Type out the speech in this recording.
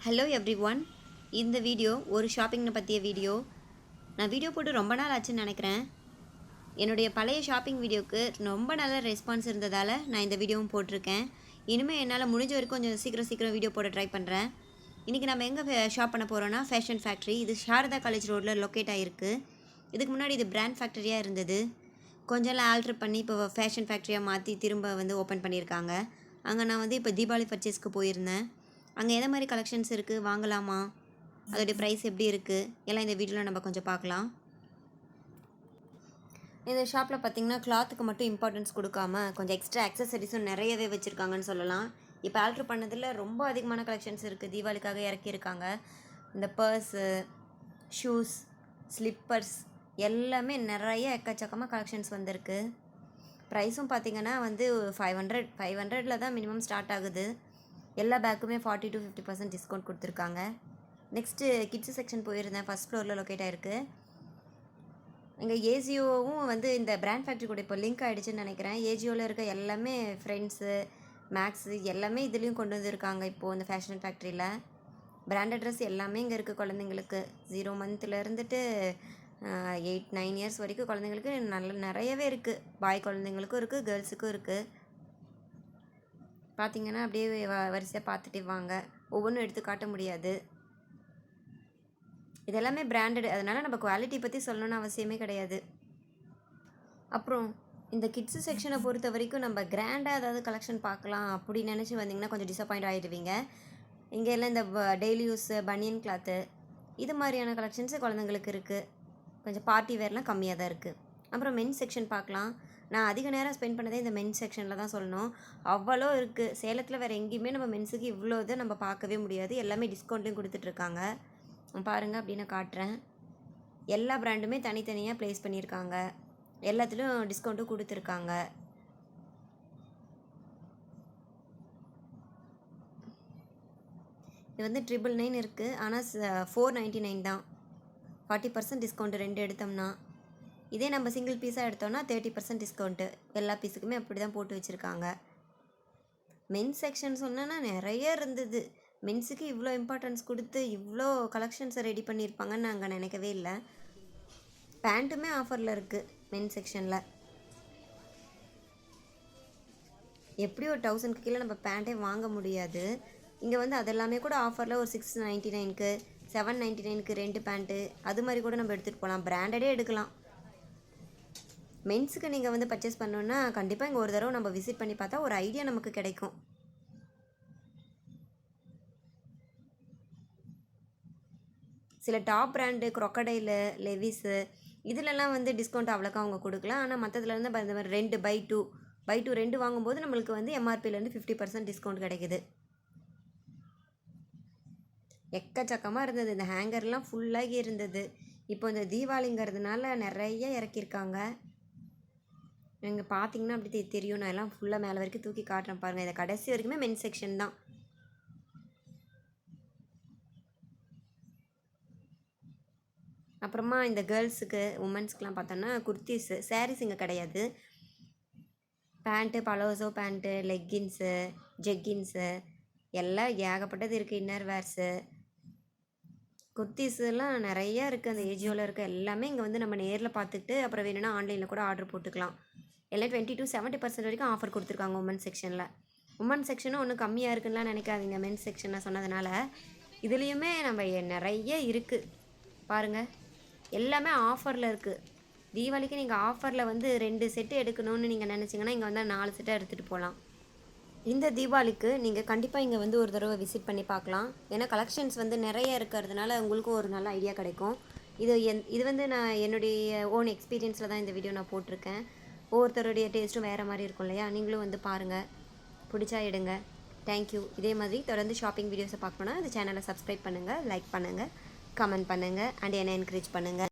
Hello every one. இந்த video ஒரு ஷாப்பிங்கை பற்றிய வீடியோ. நான் வீடியோ போட்டு ரொம்ப நாள் ஆச்சுன்னு நினைக்கிறேன். என்னுடைய பழைய ஷாப்பிங் வீடியோவுக்கு ரொம்ப நல்ல ரெஸ்பான்ஸ் இருந்ததால் நான் இந்த வீடியோவும் போட்டிருக்கேன். இனிமேல் என்னால் முடிஞ்ச வரைக்கும் கொஞ்சம் சீக்கிரம் வீடியோ போட ட்ரை பண்ணுறேன். இன்றைக்கி நம்ம எங்கே ஷாப் பண்ண போகிறோன்னா ஃபேஷன் ஃபேக்ட்ரி. இது சாரதா காலேஜ் ரோட்டில் லொக்கேட் ஆகிருக்கு. இதுக்கு முன்னாடி இது பிராண்ட் ஃபேக்ட்ரியாக இருந்தது. கொஞ்சம்லாம் ஆல்ட்ரு பண்ணி இப்போ ஃபேஷன் ஃபேக்ட்ரியாக மாற்றி திரும்ப ஓப்பன் பண்ணியிருக்காங்க. அங்கே நான் இப்போ தீபாவளி பர்ச்சேஸ்க்கு போயிருந்தேன். அங்கே எந்த மாதிரி கலெக்ஷன்ஸ் இருக்குது, வாங்கலாமா, அதோடைய ப்ரைஸ் எப்படி இருக்குது, எல்லாம் இந்த வீடியோவில் நம்ம கொஞ்சம் பார்க்கலாம். இந்த ஷாப்பில் பார்த்திங்கன்னா கிளாத்துக்கு மட்டும் இம்பார்ட்டன்ஸ் கொடுக்காம கொஞ்சம் எக்ஸ்ட்ரா அக்சசரிஸும் நிறையவே வச்சுருக்காங்கன்னு சொல்லலாம். இப்போ ஆல்ட்ரு பண்ணதில் ரொம்ப அதிகமான கலெக்ஷன்ஸ் இருக்குது. தீபாவளிக்காக இறக்கியிருக்காங்க. இந்த பர்ஸு, ஷூஸ், ஸ்லிப்பர்ஸ் எல்லாமே நிறைய எக்கச்சக்கமாக கலெக்ஷன்ஸ் வந்திருக்கு. ப்ரைஸும் பார்த்திங்கன்னா 500 தான் மினிமம் ஸ்டார்ட் ஆகுது. எல்லா பேக்குமே 40 to 50% டிஸ்கவுண்ட் கொடுத்துருக்காங்க. நெக்ஸ்ட்டு கிட்ஸு செக்ஷன் போயிருந்தேன். ஃபஸ்ட் ஃப்ளோரில் லொக்கேட் ஆகிருக்கு. இங்கே ஏஜியோவும் இந்த பிராண்ட் ஃபேக்ட்ரி கூட இப்போ லிங்க் ஆகிடுச்சுன்னு நினைக்கிறேன். ஏஜியோவில் இருக்க எல்லாமே ஃப்ரெண்ட்ஸு, மேக்ஸு எல்லாமே இதுலேயும் கொண்டு வந்திருக்காங்க. இப்போது இந்த ஃபேஷன் ஃபேக்ட்ரியில் பிராண்டட் ட்ரெஸ் எல்லாமே இங்கே இருக்குது. குழந்தைங்களுக்கு 0 monthல இருந்துட்டு 8-9 years வரைக்கும் குழந்தைங்களுக்கு நிறையவே இருக்குது. பாய் குழந்தைங்களுக்கும் இருக்குது, கேர்ள்ஸுக்கும் இருக்குது. பார்த்திங்கன்னா அப்படியே வரிசையாக பார்த்துட்டே வாங்க. ஒவ்வொன்றும் எடுத்து காட்ட முடியாது. இதெல்லாமே பிராண்டட், அதனால் நம்ம குவாலிட்டி பற்றி சொல்லணும்னு அவசியமே கிடையாது. அப்புறம் இந்த கிட்ஸு செக்ஷனை பொறுத்த வரைக்கும் நம்ம கிராண்டாக ஏதாவது கலெக்ஷன் பார்க்கலாம் அப்படின்னு நினச்சி வந்திங்கன்னா கொஞ்சம் டிசப்பாயிண்ட் ஆகிடுவீங்க. இங்கே எல்லாம் இந்த டெய்லி யூஸ் பனியன் கிளாத்து இது மாதிரியான கலெக்ஷன்ஸு குழந்தைங்களுக்கு இருக்குது. கொஞ்சம் பார்ட்டி வேர்லாம் கம்மியாக தான் இருக்குது. அப்புறம் மென்ஸ் செக்ஷன் பார்க்கலாம். நான் அதிக நேரம் ஸ்பெண்ட் பண்ணதே இந்த மென்ஸ் செக்ஷனில் தான் சொல்லணும். அவ்வளோ இருக்குது. சேலத்தில் வேறு எங்கேயுமே நம்ம மென்ஸுக்கு இவ்வளோ இதை நம்ம பார்க்கவே முடியாது. எல்லாமே டிஸ்கவுண்ட்லையும் கொடுத்துட்ருக்காங்க. பாருங்கள் அப்படின்னு காட்டுறேன். எல்லா பிராண்டுமே தனித்தனியாக ப்ளேஸ் பண்ணியிருக்காங்க. எல்லாத்துலேயும் டிஸ்கவுண்ட்டும் கொடுத்துருக்காங்க. இது 999 இருக்குது. ஆனால் 499 தான். 40% டிஸ்கவுண்ட்டு 2 எடுத்தோம்னா. இதே நம்ம சிங்கிள் பீஸாக எடுத்தோம்னா 30% டிஸ்கவுண்ட்டு. எல்லா பீஸுக்குமே அப்படி தான் போட்டு வச்சுருக்காங்க. மென்ஸ் செக்ஷன் சொன்னோன்னா நிறைய இருந்தது. மென்ஸுக்கு இவ்வளோ இம்பார்ட்டன்ஸ் கொடுத்து இவ்வளோ கலெக்ஷன்ஸை ரெடி பண்ணியிருப்பாங்கன்னு நாங்கள் நினைக்கவே இல்லை. பேண்ட்டுமே ஆஃபரில் இருக்குது மென்ஸ் செக்ஷனில். எப்படி ஒரு 1000க்கு கீழே நம்ம பேண்ட்டே வாங்க முடியாது. இங்கே அதெல்லாமே கூட ஆஃபரில் ஒரு 699க்கு 799க்கு 2 பேண்ட்டு அது மாதிரி கூட நம்ம எடுத்துகிட்டு போகலாம். பிராண்டடே எடுக்கலாம். மென்ஸுக்கு நீங்கள் பர்ச்சேஸ் பண்ணோன்னா கண்டிப்பாக இங்கே ஒரு தடவை நம்ம விசிட் பண்ணி பார்த்தா ஒரு ஐடியா நமக்கு கிடைக்கும். சில டாப் பிராண்டு க்ரொக்கடைலு, லெவிஸு இதிலெல்லாம் டிஸ்கவுண்ட் அவ்வளோக்கா அவங்க கொடுக்கலாம். ஆனால் மற்றதுலேருந்து 2 வாங்கும்போது நம்மளுக்கு எம்ஆர்பிலேருந்து 50% டிஸ்கவுண்ட் கிடைக்குது. எக்கச்சக்கமாக இருந்தது. இந்த ஹேங்கர்லாம் ஃபுல்லாகி இருந்தது. இப்போ இந்த தீபாவளிங்கிறதுனால நிறைய இறக்கியிருக்காங்க. இங்கே பார்த்தீங்கன்னா அப்படி தெரியும். நான் எல்லாம் ஃபுல்லாக மேலே வரைக்கும் தூக்கி காட்டுறேன் பாருங்கள். இதை கடைசி வரைக்குமே மென்ஸ் செக்ஷன் தான். அப்புறமா இந்த கேர்ள்ஸுக்கு உமன்ஸ்க்கெலாம் பார்த்தோன்னா குர்த்திஸு, சாரீஸ் இங்கே கிடையாது. Pant, palazzo pant, leggings, jeggings எல்லாம் ஏகப்பட்டது இருக்குது. இன்னர் வேர்ஸு, குர்த்திஸெல்லாம் நிறையா இருக்குது. அந்த ஏஜியோவில் இருக்க எல்லாமே இங்கே நம்ம நேரில் பார்த்துட்டு அப்புறம் வேணும்னா ஆன்லைனில் கூட ஆர்டர் போட்டுக்கலாம். எல்லாம் 20 to 70% வரைக்கும் ஆஃபர் கொடுத்துருக்காங்க உமன் செக்ஷனில். உமன் செக்ஷனும் ஒன்றும் கம்மியாக இருக்குன்னுலாம் நினைக்காதீங்க. மென்ஸ் செக்ஷனில் சொன்னதுனால இதுலேயுமே நம்ம நிறைய இருக்குது பாருங்கள். எல்லாமே ஆஃபரில் இருக்குது. தீபாவளிக்கு நீங்கள் ஆஃபரில் 2 செட்டு எடுக்கணும்னு நீங்கள் நினச்சிங்கன்னா இங்கே 4 செட்டாக எடுத்துகிட்டு போகலாம். இந்த தீபாவளிக்கு நீங்கள் கண்டிப்பாக இங்கே ஒரு தடவை விசிட் பண்ணி பார்க்கலாம். ஏன்னா கலெக்ஷன்ஸ் நிறைய இருக்கிறதுனால உங்களுக்கும் ஒரு நல்ல ஐடியா கிடைக்கும். இது நான் என்னுடைய ஓன் எக்ஸ்பீரியன்ஸில் தான் இந்த வீடியோ நான் போட்டிருக்கேன். ஒவ்வொருத்தருடைய டேஸ்ட்டும் வேறு மாதிரி இருக்கும் இல்லையா? நீங்களும் பாருங்கள், பிடிச்சா எடுங்க. தேங்க்யூ. இதே மாதிரி தொடர்ந்து ஷாப்பிங் வீடியோஸை பார்க்கணுன்னா இந்த சேனலை சப்ஸ்கிரைப் பண்ணுங்கள், லைக் பண்ணுங்கள், கமெண்ட் பண்ணுங்கள் அண்ட் என்னை என்கரேஜ் பண்ணுங்கள்.